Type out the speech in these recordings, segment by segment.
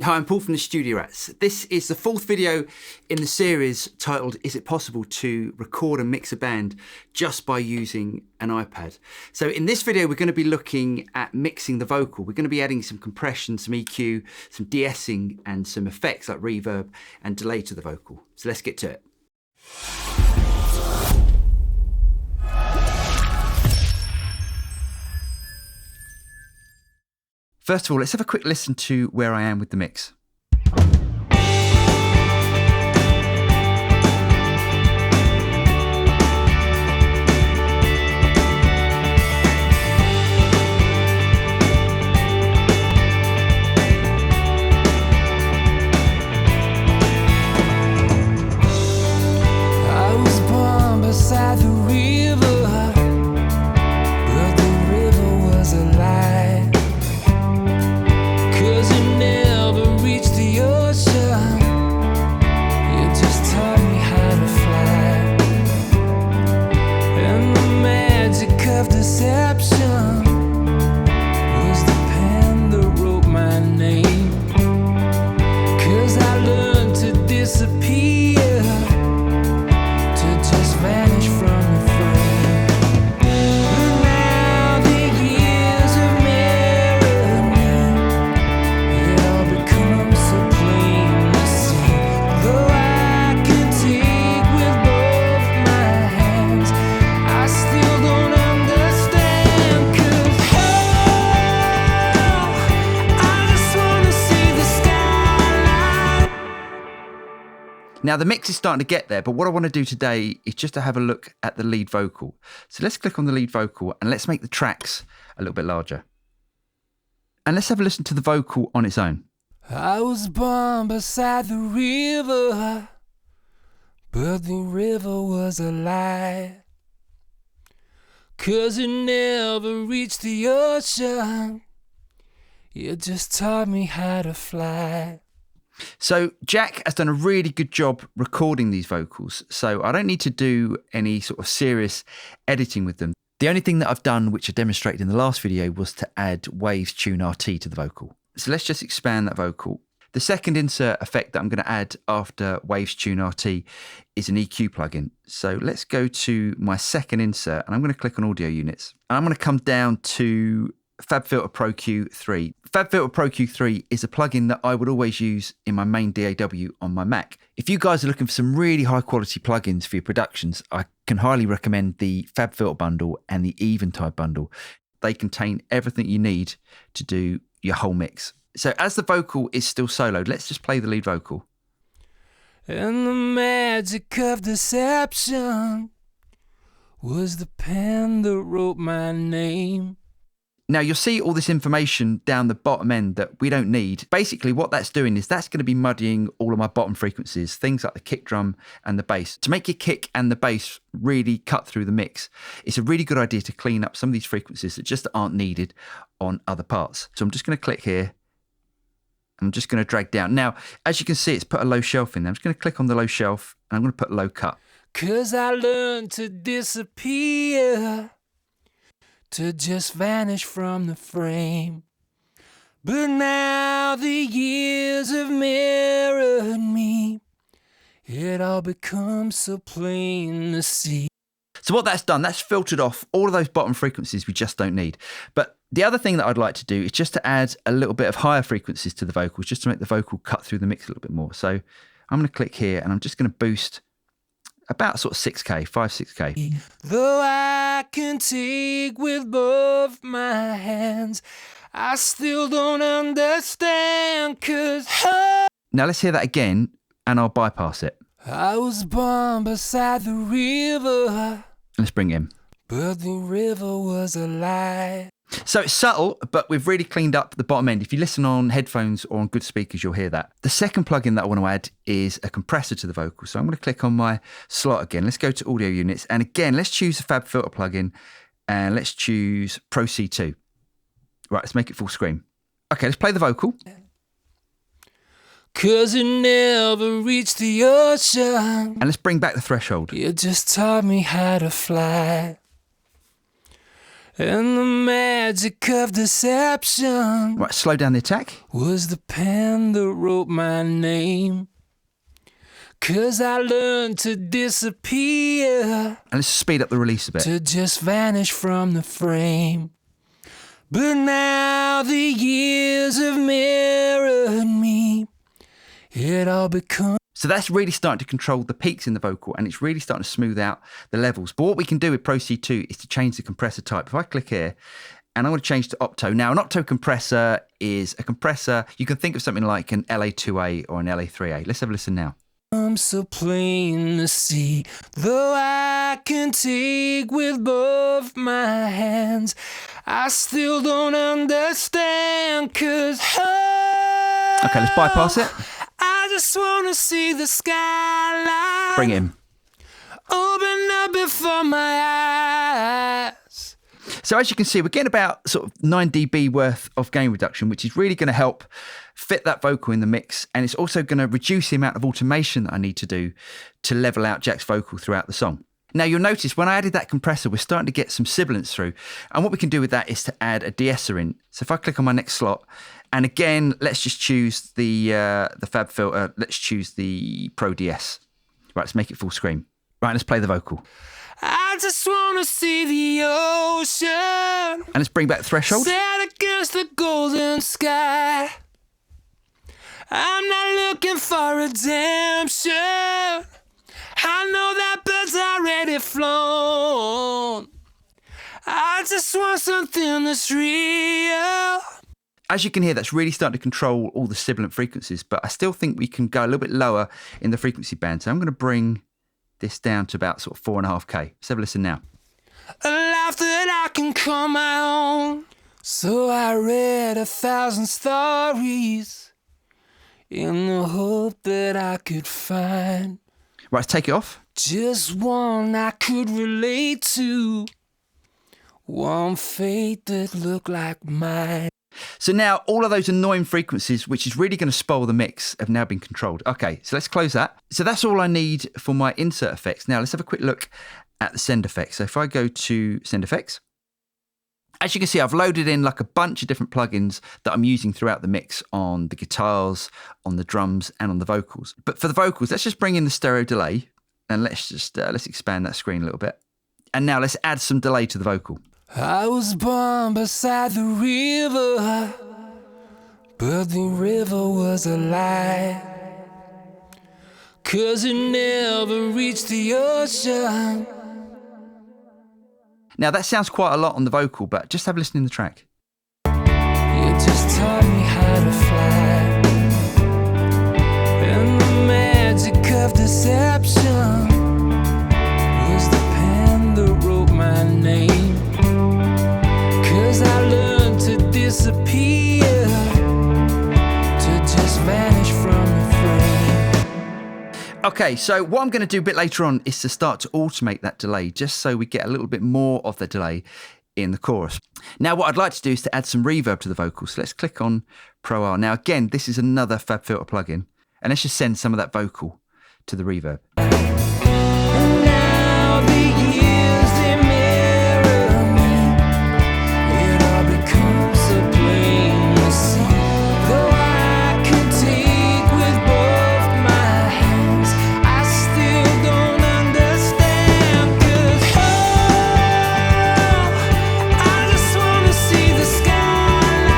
Hi, I'm Paul from the Studio Rats. This is the fourth video in the series titled, Is it possible to record and mix a band just by using an iPad? So in this video, we're going to be looking at mixing the vocal. We're going to be adding some compression, some EQ, some de-essing, and some effects like reverb and delay to the vocal. So let's get to it. First of all, let's have a quick listen to where I am with the mix. I was born beside the river, but the river was a lie. 'Cause you never reached the ocean, you just taught me how to fly. And the magic of deception was the pen that wrote my name. 'Cause I learned to disappear, to just vanish from the frame. But now the years have mirrored me, it all becomes so plain to see. Though I can take with both my hands, I still don't understand. 'Cause I just wanna see the skyline. Now the mix is starting to get there, but what I want to do today is just to have a look at the lead vocal. So let's click on the lead vocal and let's make the tracks a little bit larger. And let's have a listen to the vocal on its own. I was born beside the river, but the river was a lie. 'Cause it never reached the ocean, you just taught me how to fly. So Jack has done a really good job recording these vocals, so I don't need to do any sort of serious editing with them. The only thing that I've done, which I demonstrated in the last video, was to add Waves Tune RT to the vocal. So let's just expand that vocal. The second insert effect that I'm going to add after Waves Tune RT is an EQ plugin. So let's go to my second insert and I'm going to click on Audio Units. And I'm going to come down to FabFilter Pro Q3. FabFilter Pro Q3 is a plugin that I would always use in my main DAW on my Mac. If you guys are looking for some really high quality plugins for your productions, I can highly recommend the FabFilter bundle and the Eventide bundle. They contain everything you need to do your whole mix. So as the vocal is still soloed, let's just play the lead vocal. And the magic of deception was the pen that wrote my name. Now you'll see all this information down the bottom end that we don't need. Basically what that's doing is that's going to be muddying all of my bottom frequencies, things like the kick drum and the bass. To make your kick and the bass really cut through the mix, it's a really good idea to clean up some of these frequencies that just aren't needed on other parts. So I'm just going to click here. I'm just going to drag down. Now, as you can see, it's put a low shelf in there. I'm just going to click on the low shelf and I'm going to put low cut. 'Cause I learned to disappear, to just vanish from the frame. But now the years have mirrored me, it all becomes so plain to see. So what that's done, that's filtered off all of those bottom frequencies we just don't need. But the other thing that I'd like to do is just to add a little bit of higher frequencies to the vocals, just to make the vocal cut through the mix a little bit more. So I'm going to click here and I'm just going to boost about sort of 6K, 6K. Though I can take with both my hands, I still don't understand. 'Cause Now let's hear that again and I'll bypass it. I was born beside the river, Let's bring it in. but the river was a lie. So it's subtle, but we've really cleaned up the bottom end. If you listen on headphones or on good speakers, you'll hear that. The second plugin that I want to add is a compressor to the vocal. So I'm going to click on my slot again. Let's go to Audio Units. And again, let's choose the FabFilter plugin and let's choose Pro C2. Right, let's make it full screen. Okay, let's play the vocal. 'Cause it never reached the ocean, And let's bring back the threshold. you just taught me how to fly. And the magic of deception Right, slow down the attack. was the pen that wrote my name. 'Cause I learned to disappear, And let's speed up the release a bit. to just vanish from the frame. But now the years have mirrored me. It all becomes... So that's really starting to control the peaks in the vocal, and it's really starting to smooth out the levels. But what we can do with Pro C2 is to change the compressor type. If I click here, and I want to change to Opto. Now, an Opto compressor is a compressor. You can think of something like an LA2A or an LA3A. Let's have a listen now. I'm so plain to see, though I can take with both my hands, I still don't understand, 'cause Okay, let's bypass it. I just want to see the skyline. Bring it in. Open up before my eyes. So as you can see, we're getting about sort of 9 dB worth of gain reduction, which is really going to help fit that vocal in the mix. And it's also going to reduce the amount of automation that I need to do to level out Jack's vocal throughout the song. Now you'll notice when I added that compressor, we're starting to get some sibilance through. And what we can do with that is to add a de-esser in. So if I click on my next slot, and again, let's just choose the FabFilter. Let's choose the Pro DS. Right, let's make it full screen. Right, let's play the vocal. I just want to see the ocean, And let's bring back the threshold. set against the golden sky. I'm not looking for redemption. I know that bird's already flown. I just want something that's real. As you can hear, that's really starting to control all the sibilant frequencies, but I still think we can go a little bit lower in the frequency band. So I'm going to bring this down to about sort of 4.5K. Let's have a listen now. A life that I can call my own. So I read 1,000 stories in the hope that I could find Right, let's take it off. just one I could relate to. One fate that looked like mine. So now all of those annoying frequencies, which is really going to spoil the mix, have now been controlled. Okay, so let's close that. So that's all I need for my insert effects. Now let's have a quick look at the send effects. So if I go to send effects, as you can see, I've loaded in like a bunch of different plugins that I'm using throughout the mix on the guitars, on the drums, and on the vocals. But for the vocals, let's just bring in the stereo delay, and let's expand that screen a little bit. And now let's add some delay to the vocal. I was born beside the river, but the river was a lie, 'cause it never reached the ocean. Now that sounds quite a lot on the vocal, but just have a listen in the track. You just taught me how to fly, and the magic of deception was the pen that wrote my name. 'Cause I learned to disappear, to just vanish from the frame. Okay, so what I'm going to do a bit later on is to start to automate that delay, just so we get a little bit more of the delay in the chorus. Now what I'd like to do is to add some reverb to the vocals. So let's click on Pro R. Now again, this is another FabFilter plugin, and let's just send some of that vocal to the reverb. And now the years they mirror me. It all becomes so plain to see. Though I can take with both my hands, I still don't understand. 'Cause I just wanna see the skyline.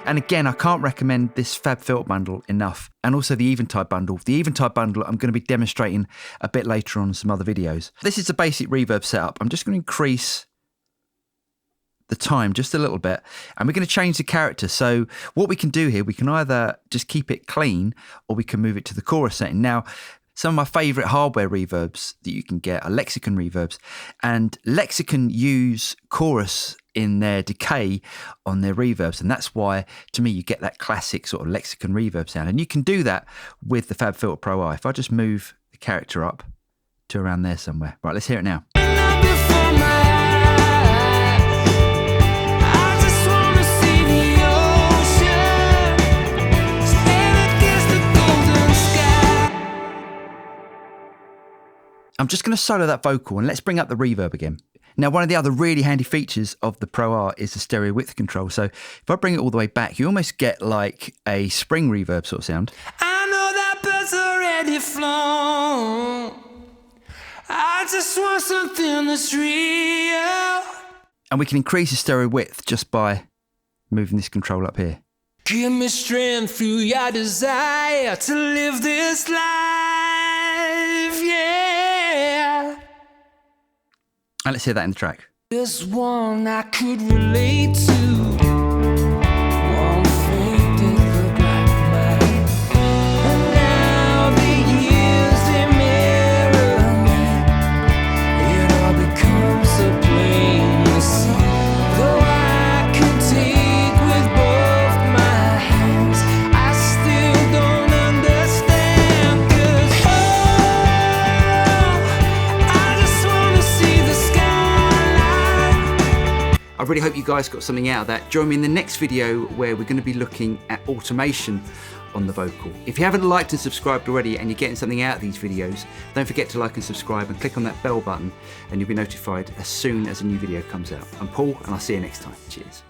And again, I can't recommend this FabFilter bundle enough, and also the Eventide bundle. The Eventide bundle I'm going to be demonstrating a bit later on in some other videos. This is a basic reverb setup. I'm just going to increase the time just a little bit, and we're going to change the character. So what we can do here, we can either just keep it clean, or we can move it to the chorus setting. Now, some of my favourite hardware reverbs that you can get are Lexicon reverbs, and Lexicon use chorus in their decay on their reverbs, and that's why, to me, you get that classic sort of Lexicon reverb sound. And you can do that with the FabFilter Pro I. If I just move the character up to around there somewhere. Right, let's hear it now. Before my eyes, I just wanna see the ocean, stand against the golden sky. I'm just going to solo that vocal, and let's bring up the reverb again. Now, one of the other really handy features of the Pro R is the stereo width control. So if I bring it all the way back, you almost get like a spring reverb sort of sound. I know that bird's already flown. I just want something that's real. And we can increase the stereo width just by moving this control up here. Give me strength through your desire to live this life, yeah. And let's hear that in the track. There's one I could relate to. One thing that looked like mine. And now the years they mirror me. It all becomes so plain to see. Though I can take with both my hands, I still don't understand. 'Cause I just wanna see the skyline. I really hope you guys got something out of that. Join me in the next video where we're going to be looking at automation on the vocal. If you haven't liked and subscribed already and you're getting something out of these videos, don't forget to like and subscribe and click on that bell button and you'll be notified as soon as a new video comes out. I'm Paul and I'll see you next time. Cheers.